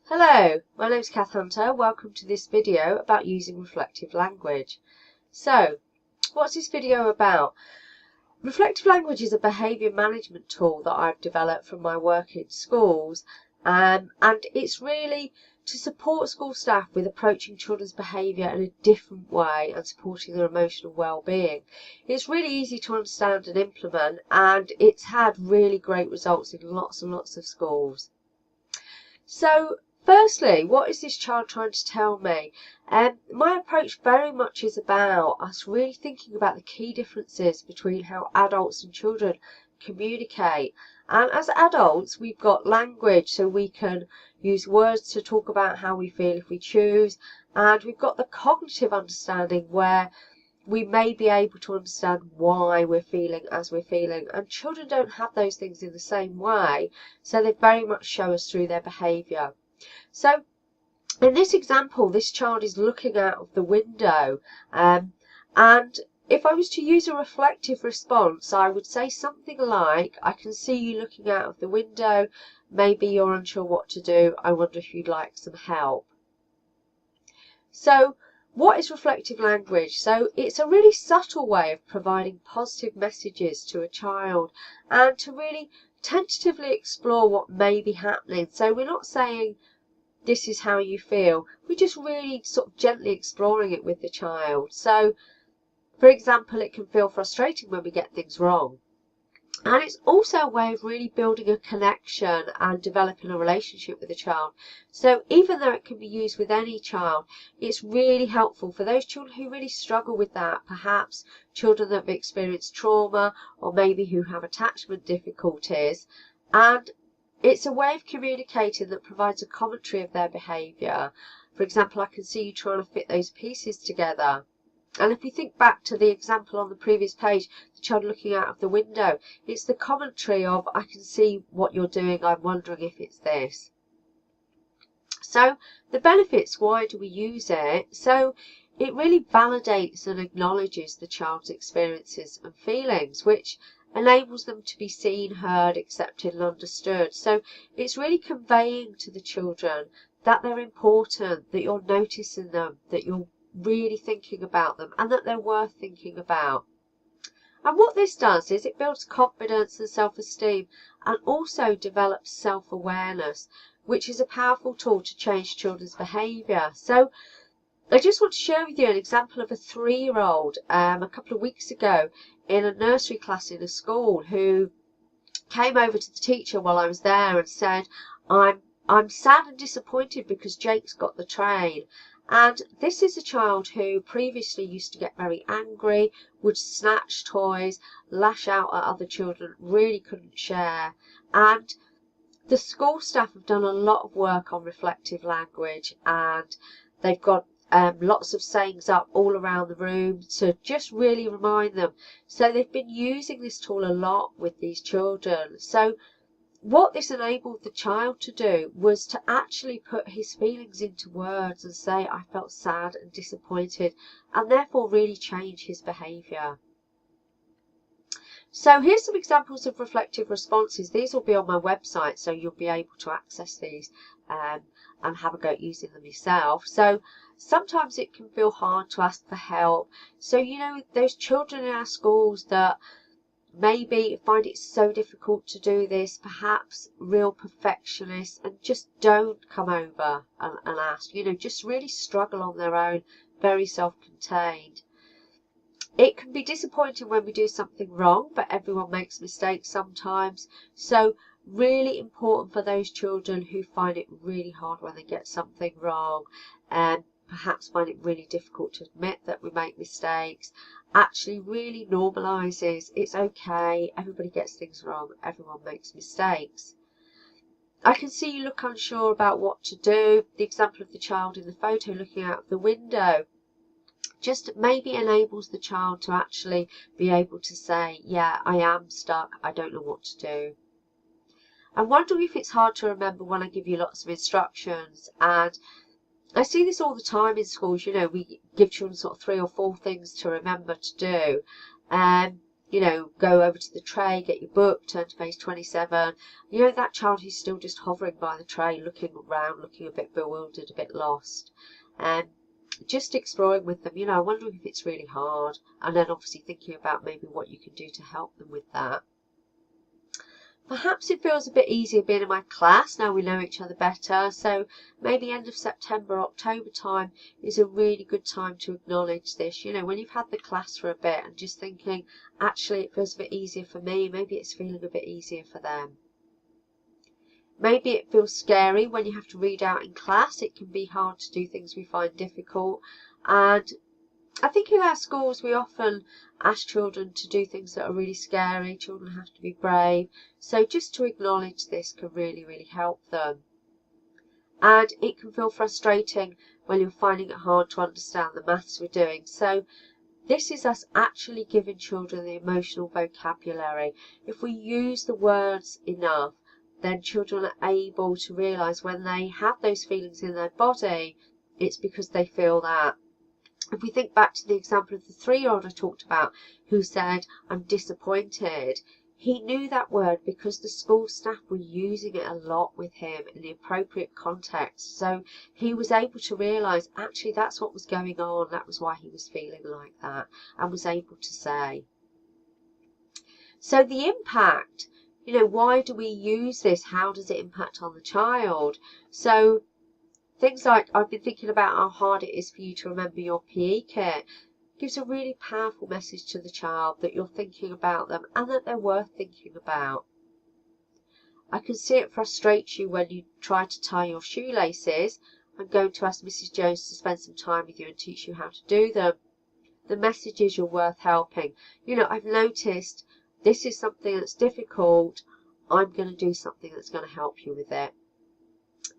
Hello, my name is Kath Hunter. Welcome to this video about using reflective language. So, what's this video about? Reflective language is a behaviour management tool that I've developed from my work in schools, and it's really to support school staff with approaching children's behaviour in a different way and supporting their emotional well-being. It's really easy to understand and implement, and it's had really great results in lots and lots of schools. So, firstly, what is this child trying to tell me? My approach very much is about us really thinking about the key differences between how adults and children communicate. And as adults, we've got language, so we can use words to talk about how we feel if we choose. And we've got the cognitive understanding where we may be able to understand why we're feeling as we're feeling. And children don't have those things in the same way, so they very much show us through their behaviour. So in this example, this child is looking out of the window, and if I was to use a reflective response, I would say something like, I can see you looking out of the window, maybe you're unsure what to do, I wonder if you'd like some help. So what is reflective language? So it's a really subtle way of providing positive messages to a child and to really tentatively explore what may be happening. So we're not saying this is how you feel, we're just really sort of gently exploring it with the child. So for example, it can feel frustrating when we get things wrong. And it's also a way of really building a connection and developing a relationship with the child. So even though it can be used with any child, it's really helpful for those children who really struggle with that, perhaps children that have experienced trauma or maybe who have attachment difficulties. And it's a way of communicating that provides a commentary of their behaviour. For example, I can see you trying to fit those pieces together. And if we think back to the example on the previous page, the child looking out of the window, it's the commentary of, I can see what you're doing, I'm wondering if it's this. So the benefits, why do we use it? So it really validates and acknowledges the child's experiences and feelings, which enables them to be seen, heard, accepted and understood. So it's really conveying to the children that they're important, that you're noticing them, that you're really thinking about them and that they're worth thinking about. And what this does is it builds confidence and self-esteem and also develops self-awareness, which is a powerful tool to change children's behaviour. So I just want to share with you an example of a 3-year-old a couple of weeks ago in a nursery class in a school who came over to the teacher while I was there and said, I'm sad and disappointed because Jake's got the train. And this is a child who previously used to get very angry, would snatch toys, lash out at other children, really couldn't share. And the school staff have done a lot of work on reflective language, and they've got lots of sayings up all around the room to just really remind them. So they've been using this tool a lot with these children. So what this enabled the child to do was to actually put his feelings into words and say, I felt sad and disappointed, and therefore really change his behaviour. So here's some examples of reflective responses. These will be on my website, so you'll be able to access these and have a go at using them yourself. So sometimes it can feel hard to ask for help. So, you know, those children in our schools that maybe find it so difficult to do this, perhaps real perfectionists, and just don't come over and ask, you know, just really struggle on their own, very self-contained. It can be disappointing when we do something wrong, but everyone makes mistakes sometimes. So really important for those children who find it really hard when they get something wrong and perhaps find it really difficult to admit that we make mistakes, actually really normalises it's okay, everybody gets things wrong, everyone makes mistakes. I can see you look unsure about what to do. The example of the child in the photo looking out of the window just maybe enables the child to actually be able to say, yeah, I am stuck, I don't know what to do. I'm wondering if it's hard to remember when I give you lots of instructions. And I see this all the time in schools, you know, we give children sort of 3 or 4 things to remember to do. You you know, go over to the tray, get your book, turn to page 27. You know, that child who's still just hovering by the tray, looking around, looking a bit bewildered, a bit lost. And just exploring with them, you know, wondering if it's really hard, and then obviously thinking about maybe what you can do to help them with that. Perhaps it feels a bit easier being in my class now we know each other better, so maybe end of September, October time is a really good time to acknowledge this. You know, when you've had the class for a bit and just thinking, actually it feels a bit easier for me, maybe it's feeling a bit easier for them. Maybe it feels scary when you have to read out in class. It can be hard to do things we find difficult, and I think in our schools we often ask children to do things that are really scary. Children have to be brave. So just to acknowledge this can really, really help them. And it can feel frustrating when you're finding it hard to understand the maths we're doing. So this is us actually giving children the emotional vocabulary. If we use the words enough, then children are able to realise when they have those feelings in their body, it's because they feel that. If we think back to the example of the 3-year-old I talked about who said, I'm disappointed, he knew that word because the school staff were using it a lot with him in the appropriate context. So he was able to realise actually that's what was going on, that was why he was feeling like that, and was able to say. So the impact, you know, why do we use this? How does it impact on the child? So things like, I've been thinking about how hard it is for you to remember your PE kit. Gives a really powerful message to the child that you're thinking about them and that they're worth thinking about. I can see it frustrates you when you try to tie your shoelaces. I'm going to ask Mrs. Jones to spend some time with you and teach you how to do them. The message is you're worth helping. You know, I've noticed this is something that's difficult. I'm going to do something that's going to help you with it.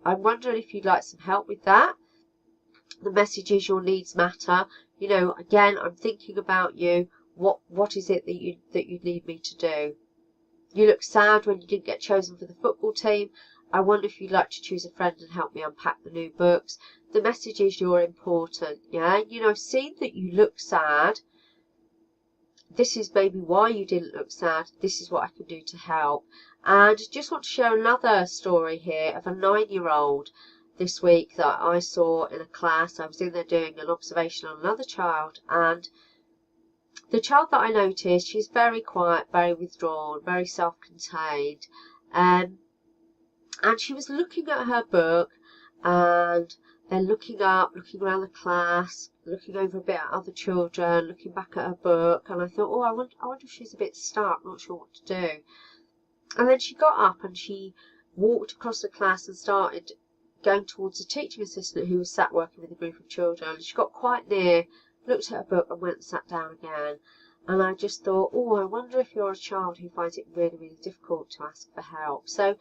I'm wondering if you'd like some help with that. The message is your needs matter. You know, again, I'm thinking about you. What is it that you need me to do? You look sad when you didn't get chosen for the football team. I wonder if you'd like to choose a friend and help me unpack the new books. The message is you're important. Yeah, you know, I've seen that you look sad. This is maybe why you didn't look sad. This is what I can do to help. And just want to share another story here of a 9-year-old this week that I saw in a class. I was in there doing an observation on another child, and the child that I noticed, she's very quiet, very withdrawn, very self-contained, and she was looking at her book and then looking up, looking around the class, looking over a bit at other children, looking back at her book, and I thought, oh, I wonder if she's a bit stuck, not sure what to do. And then she got up and she walked across the class and started going towards a teaching assistant who was sat working with a group of children. She got quite near, looked at her book and went and sat down again. And I just thought, oh, I wonder if you're a child who finds it really, really difficult to ask for help. So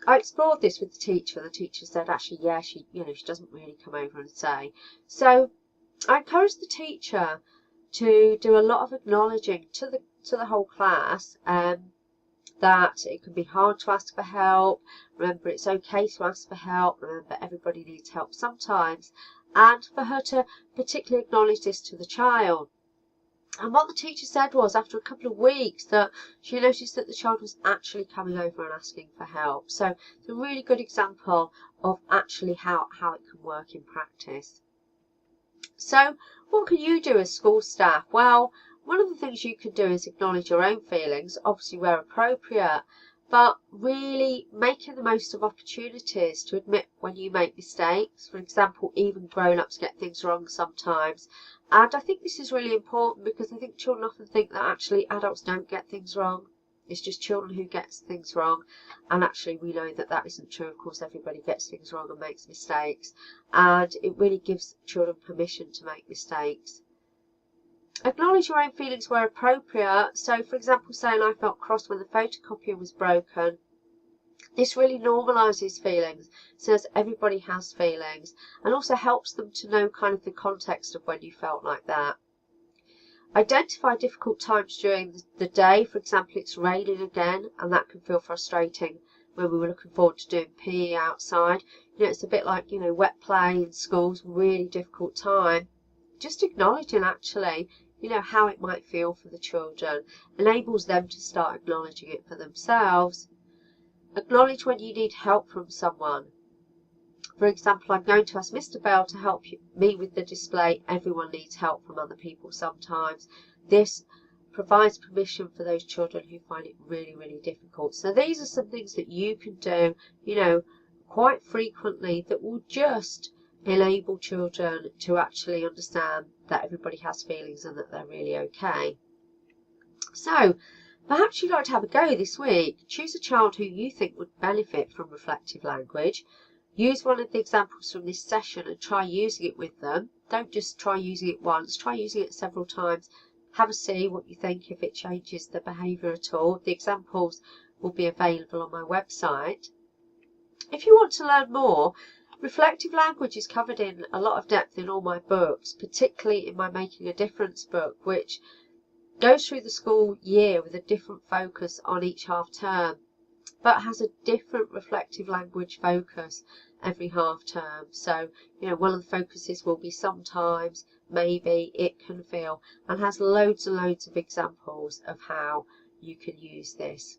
I explored this with the teacher, and the teacher said, actually, yeah, she doesn't really come over and say. So I encouraged the teacher to do a lot of acknowledging to the whole class, that it can be hard to ask for help. Remember, it's okay to ask for help. Remember, everybody needs help sometimes. And for her to particularly acknowledge this to the child. And what the teacher said was, after a couple of weeks, that she noticed that the child was actually coming over and asking for help. So it's a really good example of actually how it can work in practice. So what can you do as school staff? Well, one of the things you can do is acknowledge your own feelings, obviously where appropriate, but really making the most of opportunities to admit when you make mistakes. For example, even grown-ups get things wrong sometimes. And I think this is really important because I think children often think that actually adults don't get things wrong. It's just children who get things wrong. And actually we know that that isn't true. Of course, everybody gets things wrong and makes mistakes. And it really gives children permission to make mistakes. Acknowledge your own feelings where appropriate. So, for example, saying I felt cross when the photocopier was broken. This really normalises feelings, says everybody has feelings, and also helps them to know kind of the context of when you felt like that. Identify difficult times during the day. For example, it's raining again, and that can feel frustrating when we were looking forward to doing PE outside. You know, it's a bit like, you know, wet play in school's really difficult time. Just acknowledging actually how it might feel for the children, enables them to start acknowledging it for themselves. Acknowledge when you need help from someone. For example, I'm going to ask Mr. Bell to help me with the display. Everyone needs help from other people sometimes. This provides permission for those children who find it really, really difficult. So these are some things that you can do, quite frequently that will just enable children to actually understand that everybody has feelings and that they're really okay. So perhaps you'd like to have a go this week. Choose a child who you think would benefit from reflective language. Use one of the examples from this session and try using it with them. Don't just try using it once, try using it several times. Have a see what you think, if it changes the behaviour at all. The examples will be available on my website. If you want to learn more, reflective language is covered in a lot of depth in all my books, particularly in my Making a Difference book, which goes through the school year with a different focus on each half term, but has a different reflective language focus every half term. So, one of the focuses will be sometimes, maybe, it can feel, and has loads and loads of examples of how you can use this.